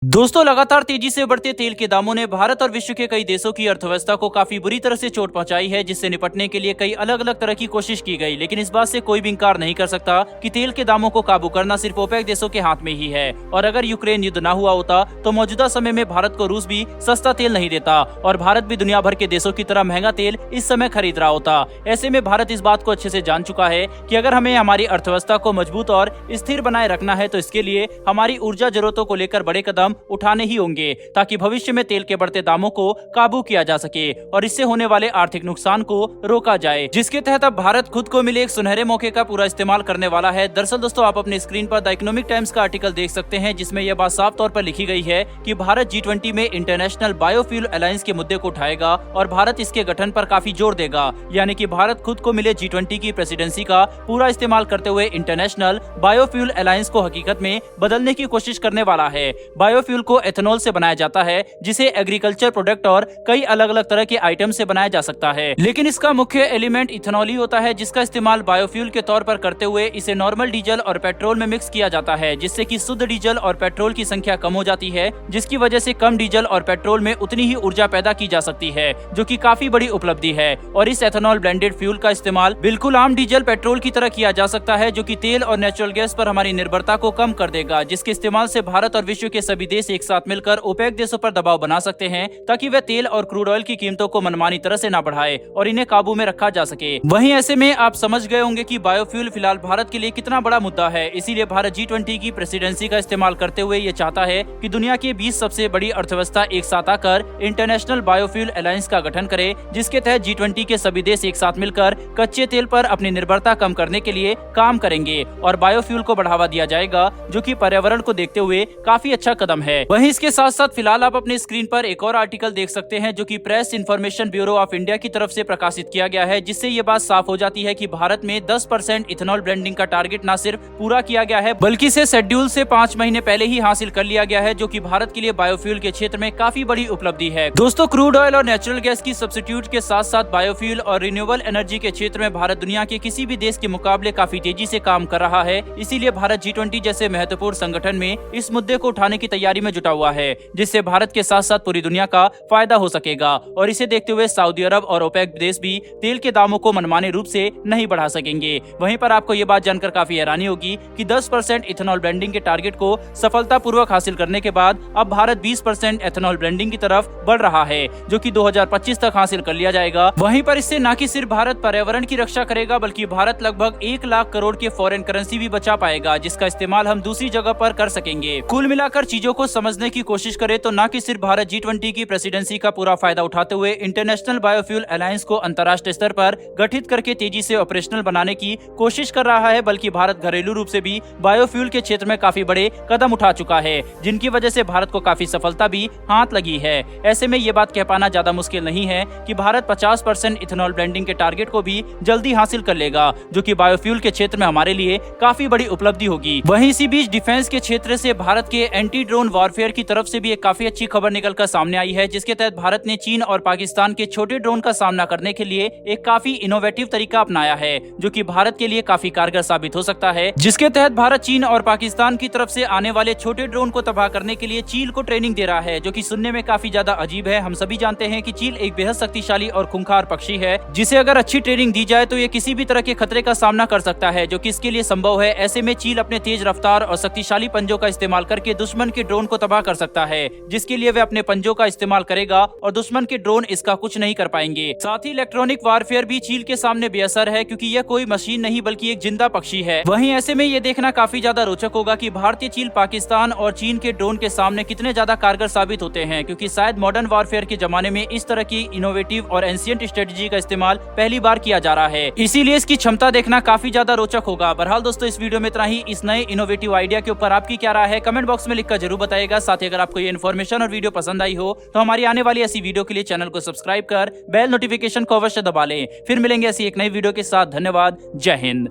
दोस्तों, लगातार तेजी से बढ़ते तेल के दामों ने भारत और विश्व के कई देशों की अर्थव्यवस्था को काफी बुरी तरह से चोट पहुंचाई है, जिससे निपटने के लिए कई अलग अलग तरह की कोशिश की गई। लेकिन इस बात से कोई भी इंकार नहीं कर सकता कि तेल के दामों को काबू करना सिर्फ ओपेक देशों के हाथ में ही है। और अगर यूक्रेन युद्ध न हुआ होता तो मौजूदा समय में भारत को रूस भी सस्ता तेल नहीं देता और भारत भी दुनिया भर के देशों की तरह महंगा तेल इस समय खरीद रहा होता। ऐसे में भारत इस बात को अच्छे से जान चुका है कि अगर हमें हमारी अर्थव्यवस्था को मजबूत और स्थिर बनाए रखना है तो इसके लिए हमारी ऊर्जा जरूरतों को लेकर बड़े कदम उठाने ही ताकि भविष्य में तेल के बढ़ते दामों को काबू किया जा सके और इससे होने वाले आर्थिक नुकसान को रोका जाए, जिसके तहत अब भारत खुद को मिले एक सुनहरे मौके का पूरा इस्तेमाल करने वाला है। दरअसल दोस्तों, आप अपने स्क्रीन पर द इकोनॉमिक टाइम्स का आर्टिकल देख सकते हैं, जिसमें यह बात साफ तौर पर लिखी गई है कि भारत G20 में इंटरनेशनल बायोफ्यूल अलायंस के मुद्दे को उठाएगा और भारत इसके गठन पर काफी जोर देगा। यानी कि भारत खुद को मिले G20 की प्रेसिडेंसी का पूरा इस्तेमाल करते हुए इंटरनेशनल बायोफ्यूल अलायंस को हकीकत में बदलने की कोशिश करने वाला है। बायोफ्यूल को एथेनॉल से बनाया जाता है, जिसे एग्रीकल्चर प्रोडक्ट और कई अलग अलग तरह के आइटम से बनाया जा सकता है, लेकिन इसका मुख्य एलिमेंट इथेनॉल ही होता है, जिसका इस्तेमाल बायोफ्यूल के तौर पर करते हुए इसे नॉर्मल डीजल और पेट्रोल में मिक्स किया जाता है, जिससे कि शुद्ध डीजल और पेट्रोल की संख्या कम हो जाती है, जिसकी वजह से कम डीजल और पेट्रोल में उतनी ही ऊर्जा पैदा की जा सकती है, जो कि काफी बड़ी उपलब्धि है। और इस एथेनॉल ब्लेंडेड फ्यूल का इस्तेमाल बिल्कुल आम डीजल पेट्रोल की तरह किया जा सकता है, जो कि तेल और नेचुरल गैस पर हमारी निर्भरता को कम कर देगा, जिसके इस्तेमाल से भारत और विश्व के सभी देश एक साथ मिलकर ओपेक देशों पर दबाव बना सकते हैं ताकि वे तेल और क्रूड ऑयल की कीमतों को मनमानी तरह से ना बढ़ाए और इन्हें काबू में रखा जा सके। वहीं ऐसे में आप समझ गए होंगे कि बायोफ्यूल फिलहाल भारत के लिए कितना बड़ा मुद्दा है। इसीलिए भारत G20 की प्रेसिडेंसी का इस्तेमाल करते हुए ये चाहता है कि दुनिया की 20 सबसे बड़ी अर्थव्यवस्था एक साथ आकर इंटरनेशनल बायोफ्यूल अलायंस का गठन करे, जिसके तहत G20 के सभी देश एक साथ मिलकर कच्चे तेल पर अपनी निर्भरता कम करने के लिए काम करेंगे और बायोफ्यूल को बढ़ावा दिया जाएगा, जो कि पर्यावरण को देखते हुए काफी अच्छा कदम है। वहीं इसके साथ साथ फिलहाल आप अपने स्क्रीन पर एक और आर्टिकल देख सकते हैं, जो कि press information bureau of India की तरफ से प्रकाशित किया गया है, जिससे ये बात साफ हो जाती है कि भारत में 10% इथेनॉल ब्लेंडिंग का टारगेट न सिर्फ पूरा किया गया है, बल्कि इसे शेड्यूल से 5 महीने पहले ही हासिल कर लिया गया है, जो कि भारत के लिए बायोफ्यूल के क्षेत्र में काफी बड़ी उपलब्धि है। दोस्तों, क्रूड ऑयल और नेचुरल गैस की सब्स्टिट्यूट के साथ साथ बायोफ्यूल और रिन्यूएबल एनर्जी के क्षेत्र में भारत दुनिया के किसी भी देश के मुकाबले काफी तेजी से काम कर रहा है। इसीलिए भारत G20 जैसे महत्वपूर्ण संगठन में इस मुद्दे को उठाने की तैयारी में जुटा हुआ है, जिससे भारत के साथ साथ पूरी दुनिया का फायदा हो सकेगा। और इसे देखते हुए सऊदी अरब और ओपेक देश भी तेल के दामों को मनमाने रूप से नहीं बढ़ा सकेंगे। वहीं पर आपको ये बात जानकर काफी हैरानी होगी कि 10% इथेनॉल ब्लेंडिंग के टारगेट को सफलतापूर्वक हासिल करने के बाद अब भारत 20% इथेनॉल ब्लेंडिंग की तरफ बढ़ रहा है, जो कि 2025 तक हासिल कर लिया जाएगा। वहीं पर इससे न कि सिर्फ भारत पर्यावरण की रक्षा करेगा, बल्कि भारत लगभग 1 लाख करोड़ के फॉरेन करेंसी भी बचा पाएगा, जिसका इस्तेमाल हम दूसरी जगह पर कर सकेंगे। कुल मिलाकर चीजों को समझने की कोशिश करें तो न कि सिर्फ भारत G20 की प्रेसिडेंसी का पूरा फायदा उठाते हुए इंटरनेशनल बायोफ्यूल अलायंस को अंतर्राष्ट्रीय स्तर पर गठित करके तेजी से ऑपरेशनल बनाने की कोशिश कर रहा है, बल्कि भारत घरेलू रूप से भी बायोफ्यूल के क्षेत्र में काफी बड़े कदम उठा चुका है, जिनकी वजह से भारत को काफी सफलता भी हाथ लगी है। ऐसे में ये बात कह पाना ज्यादा मुश्किल नहीं है कि भारत 50% इथेनॉल ब्लेंडिंग के टारगेट को भी जल्दी हासिल कर लेगा, जो कि बायोफ्यूल के क्षेत्र में हमारे लिए काफी बड़ी उपलब्धि होगी। वहीं इसी बीच डिफेंस के क्षेत्र से भारत के एंटी ड्रोन वॉरफेयर की तरफ से भी एक काफी अच्छी खबर निकलकर सामने आई है, जिसके तहत भारत ने चीन और पाकिस्तान के छोटे ड्रोन का सामना करने के लिए एक काफी इनोवेटिव तरीका अपनाया है, जो कि भारत के लिए काफी कारगर साबित हो सकता है, जिसके तहत भारत चीन और पाकिस्तान की तरफ से आने वाले छोटे ड्रोन को तबाह करने के लिए चील को ट्रेनिंग दे रहा है, जो कि सुनने में काफी ज्यादा अजीब है। हम सभी जानते हैं कि चील एक बेहद शक्तिशाली और खूंखार पक्षी है, जिसे अगर अच्छी ट्रेनिंग दी जाए तो ये किसी भी तरह के खतरे का सामना कर सकता है, जो कि इसके लिए संभव है। ऐसे में चील अपने तेज रफ्तार और शक्तिशाली पंजों का इस्तेमाल करके दुश्मन के ड्रोन को तबाह कर सकता है, जिसके लिए वे अपने पंजों का इस्तेमाल करेगा और दुश्मन के ड्रोन इसका कुछ नहीं कर पाएंगे। साथ ही इलेक्ट्रॉनिक वारफेयर भी चील के सामने बेअसर है, क्योंकि यह कोई मशीन नहीं बल्कि एक जिंदा पक्षी है। वहीं ऐसे में ये देखना काफी ज्यादा रोचक होगा कि भारतीय चील पाकिस्तान और चीन के ड्रोन के सामने कितने ज्यादा कारगर साबित होते हैं, क्योंकि शायद मॉडर्न वारफेयर के जमाने में इस तरह की इनोवेटिव और एंशिएंट स्ट्रेटेजी का इस्तेमाल पहली बार किया जा रहा है। इसीलिए इसकी क्षमता देखना काफी ज्यादा रोचक होगा। बहरहाल दोस्तों, इस वीडियो में इतना ही। इस नए इनोवेटिव आइडिया के ऊपर आपकी क्या राय है, कमेंट बॉक्स में लिखकर जरूर बताइएगा। साथ ही अगर आपको ये इन्फॉर्मेशन और वीडियो पसंद आई हो तो हमारी आने वाली ऐसी वीडियो के लिए चैनल को सब्सक्राइब कर बेल नोटिफिकेशन को अवश्य दबा लें। फिर मिलेंगे ऐसी एक नई वीडियो के साथ। धन्यवाद। जय हिंद।